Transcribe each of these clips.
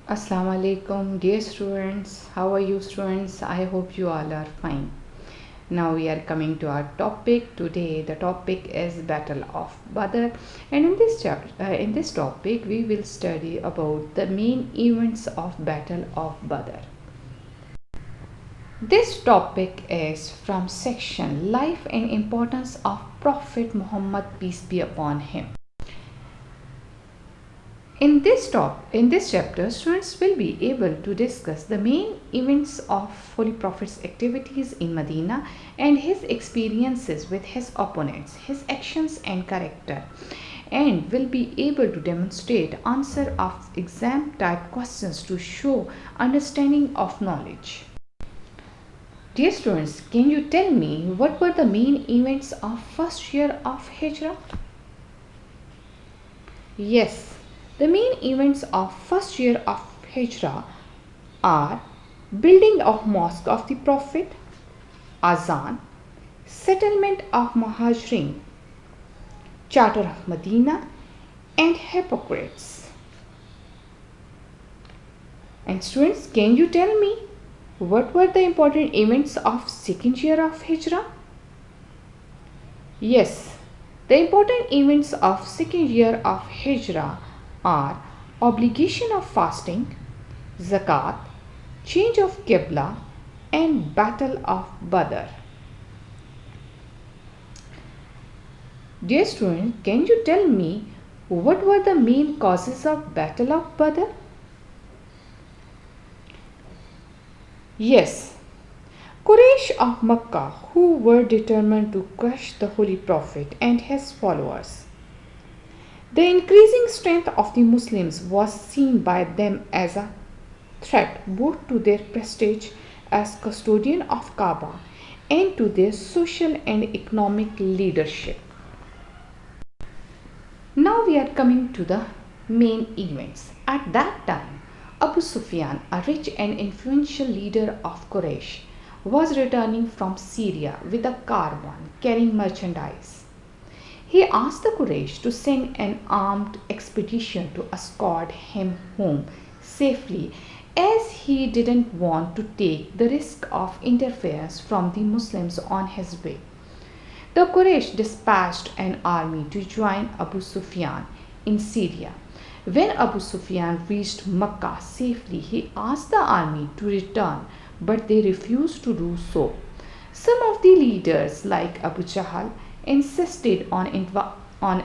Assalamu alaikum, dear students. How are you, students? I hope you all are fine. Now we are coming to our topic today. The topic is Battle of Badr, and in this topic, we will study about the main events of Battle of Badr. This topic is from section Life and Importance of Prophet Muhammad, peace be upon him. In this chapter, students will be able to discuss the main events of Holy Prophet's activities in Medina and his experiences with his opponents, his actions and character, and will be able to demonstrate answer of exam type questions to show understanding of knowledge. Dear students, can you tell me what were the main events of first year of Hijrah? Yes, the main events of first year of Hijrah are building of Mosque of the Prophet, Azan, settlement of Muhajirin, Charter of Medina, and hypocrites. And students, can you tell me what were the important events of second year of Hijrah? Yes, the important events of second year of Hijrah are obligation of fasting, zakat, change of Qibla, and battle of Badr. Dear student, can you tell me what were the main causes of battle of Badr? Yes, Quraysh of Makkah, who were determined to crush the Holy Prophet and his followers. The increasing strength of the Muslims was seen by them as a threat both to their prestige as custodian of Kaaba and to their social and economic leadership. Now we are coming to the main events. At that time, Abu Sufyan, a rich and influential leader of Quraysh, was returning from Syria with a caravan carrying merchandise. He asked the Quraysh to send an armed expedition to escort him home safely, as he didn't want to take the risk of interference from the Muslims on his way. The Quraysh dispatched an army to join Abu Sufyan in Syria. When Abu Sufyan reached Mecca safely, he asked the army to return, but they refused to do so. Some of the leaders, like Abu Jahl, insisted on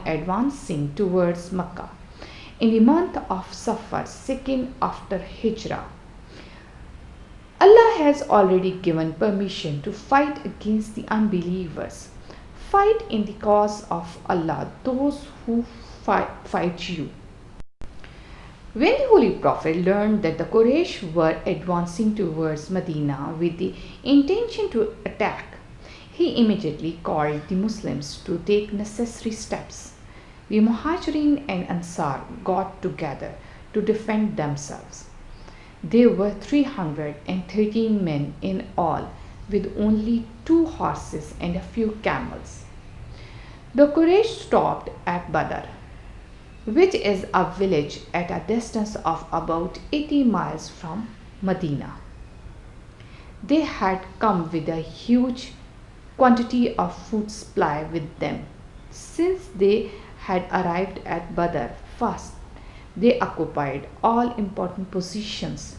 advancing towards Mecca in the month of Safar, second after Hijrah. Allah has already given permission to fight against the unbelievers. Fight in the cause of Allah those who fight you. When the Holy Prophet learned that the Quraysh were advancing towards Medina with the intention to attack, he immediately called the Muslims to take necessary steps. The Muhajirin and Ansar got together to defend themselves. There were 313 men in all, with only 2 horses and a few camels. The Quraysh stopped at Badr, which is a village at a distance of about 80 miles from Medina. They had come with a huge quantity of food supply with them. Since they had arrived at Badr first, they occupied all important positions.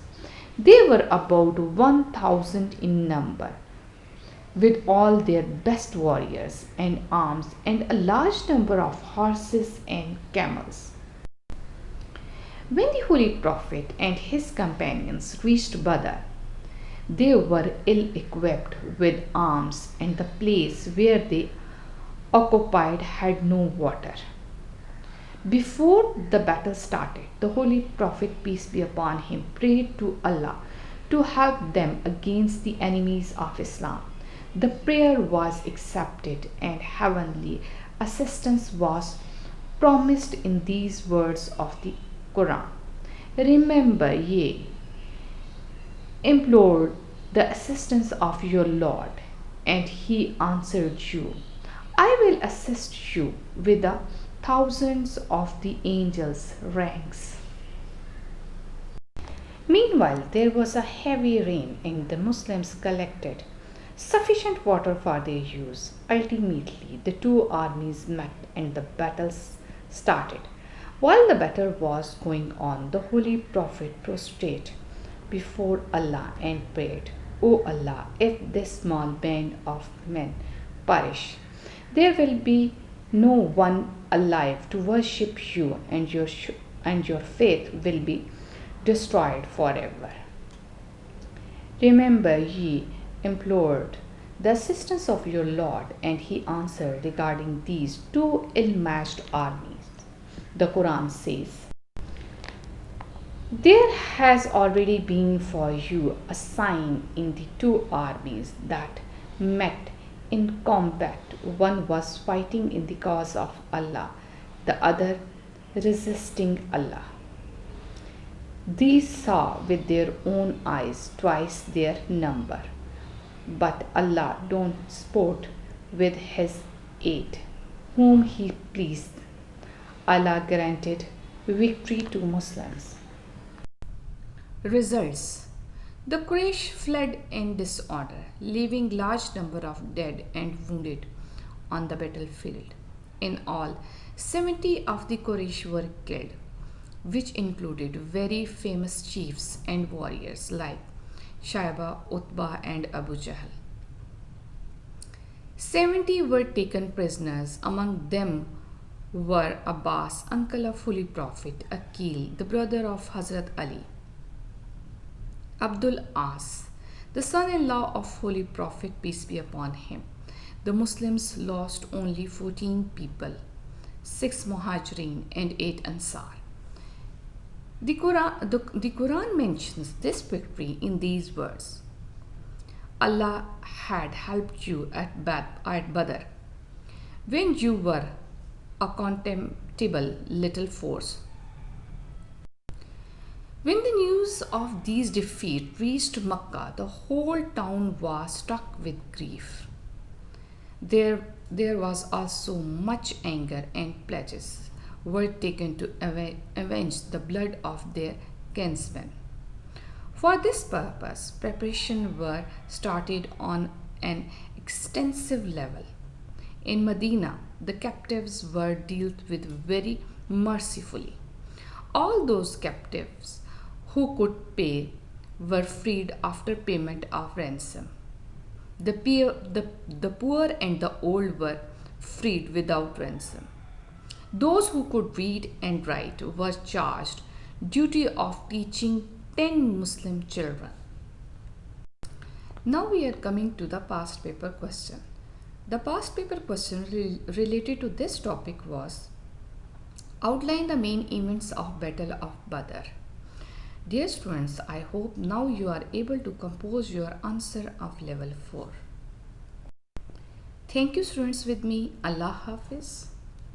They were about 1,000 in number, with all their best warriors and arms and a large number of horses and camels. When the Holy Prophet and his companions reached Badr, they were ill equipped with arms, and the place where they occupied had no water. Before the battle started, the Holy Prophet, peace be upon him, prayed to Allah to help them against the enemies of Islam. The prayer was accepted, and heavenly assistance was promised in these words of the Quran. Remember ye implored the assistance of your Lord, and he answered you, I will assist you with the thousands of the angels' ranks. Meanwhile, there was a heavy rain, and the Muslims collected sufficient water for their use. Ultimately, the two armies met and the battle started. While the battle was going on, the Holy Prophet prostrated before Allah and prayed, O Allah, if this small band of men perish, there will be no one alive to worship you, and your faith will be destroyed forever. Remember, ye implored the assistance of your Lord, and he answered regarding these two ill matched armies. The Quran says, there has already been for you a sign in the two armies that met in combat. One was fighting in the cause of Allah, the other resisting Allah. These saw with their own eyes twice their number, but Allah don't sport with His aid, whom He pleased. Allah granted victory to Muslims. Results: the Quraysh fled in disorder, leaving large number of dead and wounded on the battlefield. In all, 70 of the Quraysh were killed, which included very famous chiefs and warriors like Shaiba, Utbah, and Abu Jahl. 70 were taken prisoners. Among them were Abbas, uncle of Holy Prophet, Aqil, the brother of Hazrat Ali, Abdul As, the son-in-law of Holy Prophet, peace be upon him. The Muslims lost only 14 people, 6 Muhajirin and 8 Ansar. The Quran mentions this victory in these words: Allah had helped you at Badr, when you were a contemptible little force. When the news of these defeats reached Makkah, the whole town was struck with grief. There was also much anger, and pledges were taken to avenge the blood of their kinsmen. For this purpose, preparations were started on an extensive level. In Medina, the captives were dealt with very mercifully. All those captives who could pay were freed after payment of ransom. The poor and the old were freed without ransom. Those who could read and write were charged duty of teaching 10 Muslim children. Now we are coming to the past paper question. The past paper question related to this topic was: outline the main events of Battle of Badr. Dear students, I hope now you are able to compose your answer of level 4. Thank you students with me. Allah Hafiz.